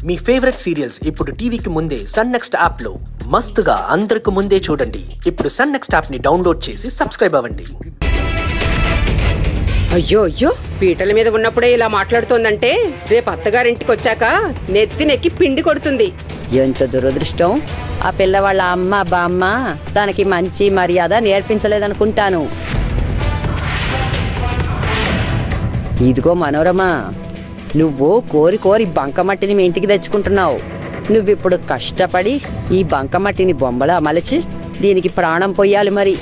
మీ favourite serials ఇప్పుడు టీవీకి ముందే సన్ నెక్స్ట్ యాప్ లో మస్తుగా అందరికి ముందే చూడండి. ఇప్పుడు సన్ నెక్స్ట్ యాప్ ని డౌన్లోడ్ చేసి సబ్స్క్రైబ్ అవ్వండి. అయ్యో అయ్యో, పీటల మీద ఉన్నప్పుడే ఇలా మాట్లాడుతోందంటే రేపు అత్తగారింటికి వచ్చాక నెత్తి పిండి కొడుతుంది. ఎంత దురదృష్టం. ఆ పిల్ల వాళ్ళ అమ్మ బామ్మ దానికి మంచి మర్యాద నేర్పించలేదనుకుంటాను. ఇదిగో మనోరమా, నువ్వు కోరి కోరి బంకమట్టిని మీ ఇంటికి తెచ్చుకుంటున్నావు. నువ్విప్పుడు కష్టపడి ఈ బంకమట్టిని బొమ్మలా మలిచి దీనికి ప్రాణం పొయ్యాలి మరి.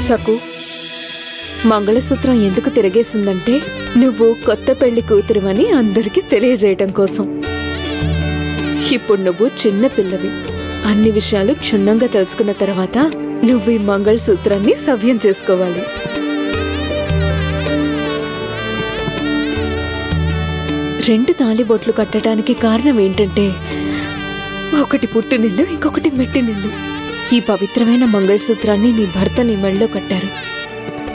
సకు, మంగళసూత్రం ఎందుకు తిరిగేసిందంటే నువ్వు కొత్త పెళ్లి కూతురువని అందరికీ తెలియజేయటం కోసం. ఇప్పుడు నువ్వు చిన్న పిల్లవి. అన్ని విషయాలు క్షుణ్ణంగా తెలుసుకున్న తర్వాత నువ్వు ఈ మంగళసూత్రాన్ని సవ్యం చేసుకోవాలి. రెండు తాళిబొట్లు కట్టడానికి కారణం ఏంటంటే ఒకటి పుట్టినిల్లు, ఇంకొకటి మెట్టినిల్లు. ఈ పవిత్రమైన మంగళసూత్రాన్ని నీ భర్త నీ మెళ్ళలో కట్టారు.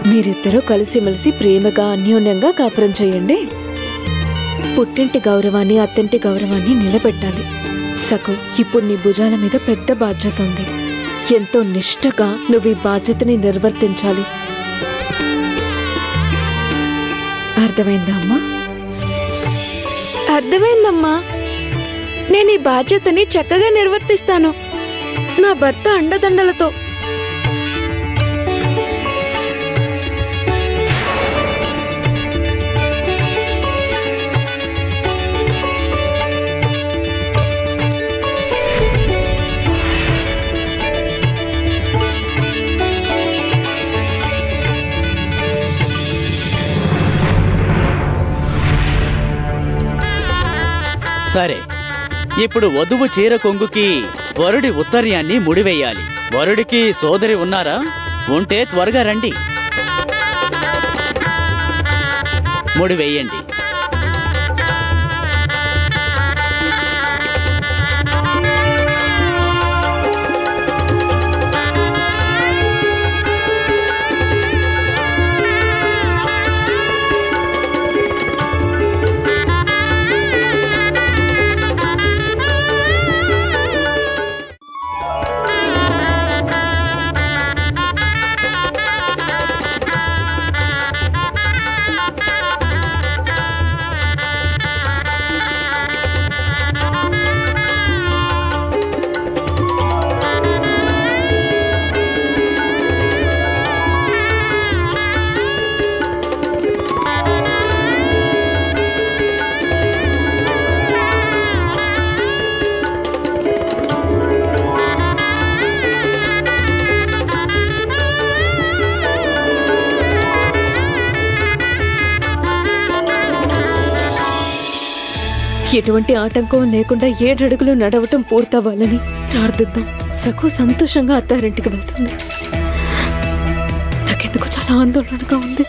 మీరిద్దరూ కలిసిమెలిసి ప్రేమగా అన్యోన్యంగా కాపురం చేయండి. పుట్టింటి గౌరవాన్ని అత్తింటి గౌరవాన్ని నిలబెట్టాలి. సకు, ఇప్పుడు నీ భుజాల మీద పెద్ద బాధ్యత ఉంది. ఎంతో నిష్ఠగా నువ్వు ఈ బాధ్యతని నిర్వర్తించాలి. అర్థమైందా అమ్మా? అర్థమైందమ్మా. నేను ఈ బాధ్యతని చక్కగా నిర్వర్తిస్తాను, నా భర్త అండదండలతో. సరే, ఇప్పుడు వధువు చీర కొంగుకి వరుడి ఉత్తర్యాన్ని ముడివేయాలి. వరుడికి సోదరి ఉన్నారా? ఉంటే త్వరగా రండి, ముడివేయండి. ఎటువంటి ఆటంకం లేకుండా 7 అడుగులు నడవటం పూర్తవ్వాలని ప్రార్థిద్దాం. సకు సంతోషంగా అత్తారింటికి వెళ్తుంది. నాకెందుకు చాలా ఆందోళనగా ఉంది.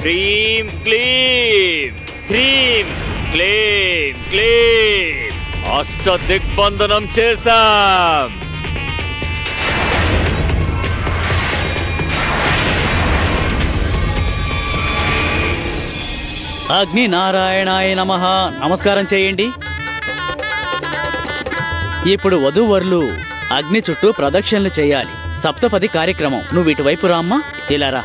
క్లీం క్లీం క్లీం క్లీం. ఆ అష్ట దిగ్బంధనం చేశాం. అగ్ని నారాయణాయ నమః. నమస్కారం చేయండి. ఇప్పుడు వధూవరులు అగ్ని చుట్టూ ప్రదక్షిణలు చేయాలి. సప్తపది కార్యక్రమం. నువ్వు ఇటువైపు రామ్మా. ఇలా రా.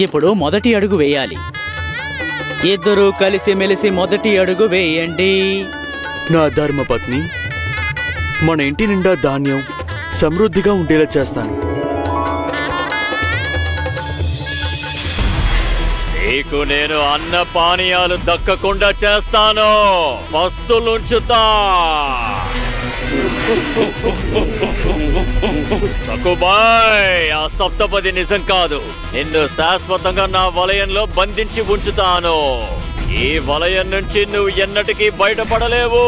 ఇప్పుడు మొదటి అడుగు వేయాలి. ఇద్దరూ కలిసి మెలిసి మొదటి అడుగు వేయండి. నా ధర్మపత్ని, మన ఇంటి నిండా ధాన్యం సమృద్ధిగా ఉండేలా చేస్తాను. నీకు నేను అన్న పానీయాలు దక్కకుండా చేస్తాను. పస్తులుంచుతా. సకుబాయ్, ఆ సప్తపది నిజం కాదు. నిన్ను శాశ్వతంగా నా వలయంలో బంధించి ఉంచుతాను. ఈ వలయం నుంచి నువ్వు ఎన్నటికీ బయటపడలేవు.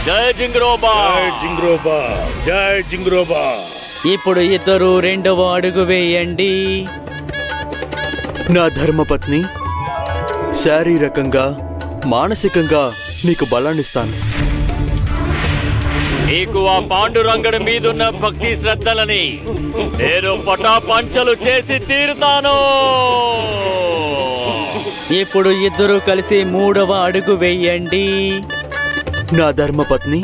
జై జింగ్రోబా, జై జింగ్రోబా, జై జింగ్రోబా. ఇప్పుడు ఇద్దరు రెండవ అడుగు వేయండి. నా ధర్మపత్ని, శారీరకంగా మానసికంగా నీకు బలాన్నిస్తాను. నీకు ఆ పాండురంగడి మీదున్న భక్తి శ్రద్ధలని నేను పటాపంచలు చేసి తీరుతాను. ఇప్పుడు ఇద్దరు కలిసి మూడవ అడుగు వేయండి. నా ధర్మపత్ని,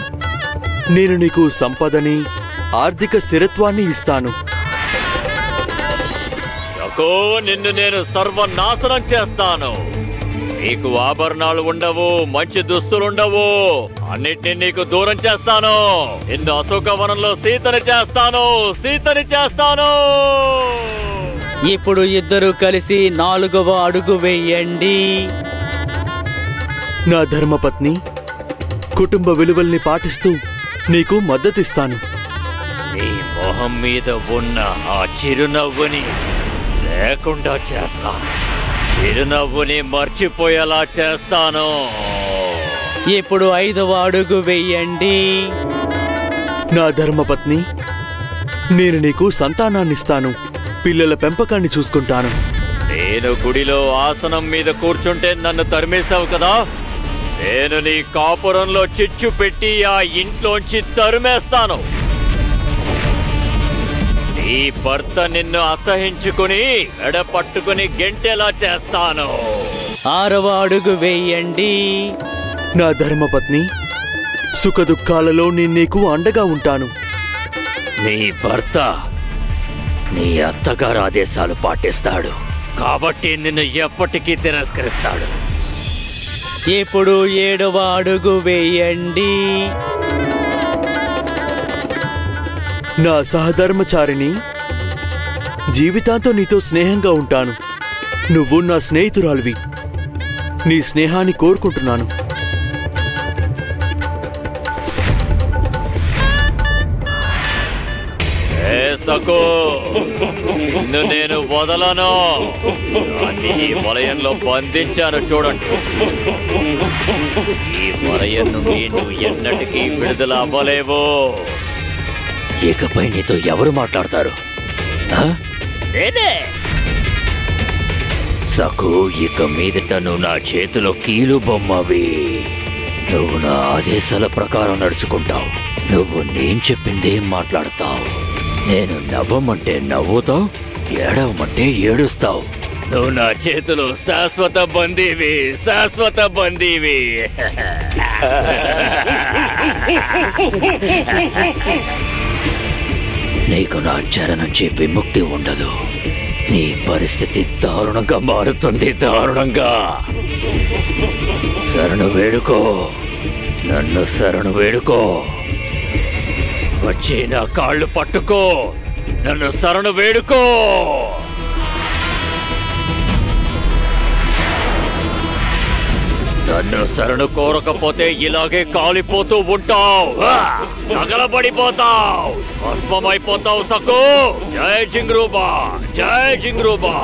నేను నీకు సంపదని ఆర్థిక స్థిరత్వాన్ని ఇస్తాను. నిన్ను నేను సర్వనాశనం చేస్తాను. నీకు ఆభరణాలు ఉండవు, మంచి దుస్తులుండవు. అన్నిటినీ నీకు దూరం చేస్తాను. నిన్ను అశోకవనంలో సీతని చేస్తాను, సీతని చేస్తాను. ఇప్పుడు ఇద్దరు కలిసి నాలుగవ అడుగు వేయండి. నా ధర్మపత్ని, కుటుంబ విలువల్ని పాటిస్తూ నీకు మద్దతిస్తాను. నీ మొహం మీద ఉన్న ఆ చిరునవ్వుని లేకుండా చేస్తాను. చిరునవ్వుని మర్చిపోయేలా చేస్తాను. ఇప్పుడు ఐదవ అడుగు వేయండి. నా ధర్మపత్ని, నేను నీకు సంతానాన్నిస్తాను. పిల్లల పెంపకాన్ని చూసుకుంటాను. నేను గుడిలో ఆసనం మీద కూర్చుంటే నన్ను తరిమేశావు కదా. నేను నీ కాపురంలో చిచ్చు పెట్టి ఆ ఇంట్లోంచి తరిమేస్తాను. నీ భర్త నిన్ను అసహించుకుని మెడ పట్టుకుని గెంటేలా చేస్తాను. ఆరవ అడుగు వేయండి. నా ధర్మపత్ని, సుఖదుఖాలలో నేను నీకు అండగా ఉంటాను. నీ భర్త నీ అత్తగారు ఆదేశాలు పాటిస్తాడు కాబట్టి నిన్ను ఎప్పటికీ తిరస్కరిస్తాడు. ఇప్పుడు ఏడవ అడుగు వేయండి. నా సహధర్మచారిని, జీవితాంతో నీతో స్నేహంగా ఉంటాను. నువ్వు నా స్నేహితురాలివి. నీ స్నేహాన్ని కోరుకుంటున్నాను. నిన్ను నేను వదలను. ఈ వలయంలో బంధించాను చూడండి. ఈ వలయం నుండి నువ్వు ఎన్నటికీ విడుదల అవ్వలేవు. ఇకపై నీతో ఎవరు మాట్లాడతారు? నేనే. సకు, ఇక మీదట నువ్వు నా చేతిలో కీలు బొమ్మవి. నువ్వు నా ఆదేశాల ప్రకారం నడుచుకుంటావు. నువ్వు నేను చెప్పిందేం మాట్లాడతావు. నేను నవ్వమంటే నవ్వుతావు, ఏడవమంటే ఏడుస్తావు. నువ్వు నా చేతిలో శాశ్వత బందీవి, శాశ్వత బందీవి. నీకు నా చెర నుంచి విముక్తి ఉండదు. నీ పరిస్థితి దారుణంగా మారుతుంది, దారుణంగా. శరణు వేడుకో, నన్ను శరణు వేడుకో. వచ్చి నా కాళ్ళు పట్టుకో, నన్ను శరణు వేడుకో. నన్ను శరణు కోరకపోతే ఇలాగే కాలిపోతూ ఉంటావు, తగలబడిపోతావు, భస్మమైపోతావు సకు. జై జింగ్రూబా, జై జింగ్రూబా.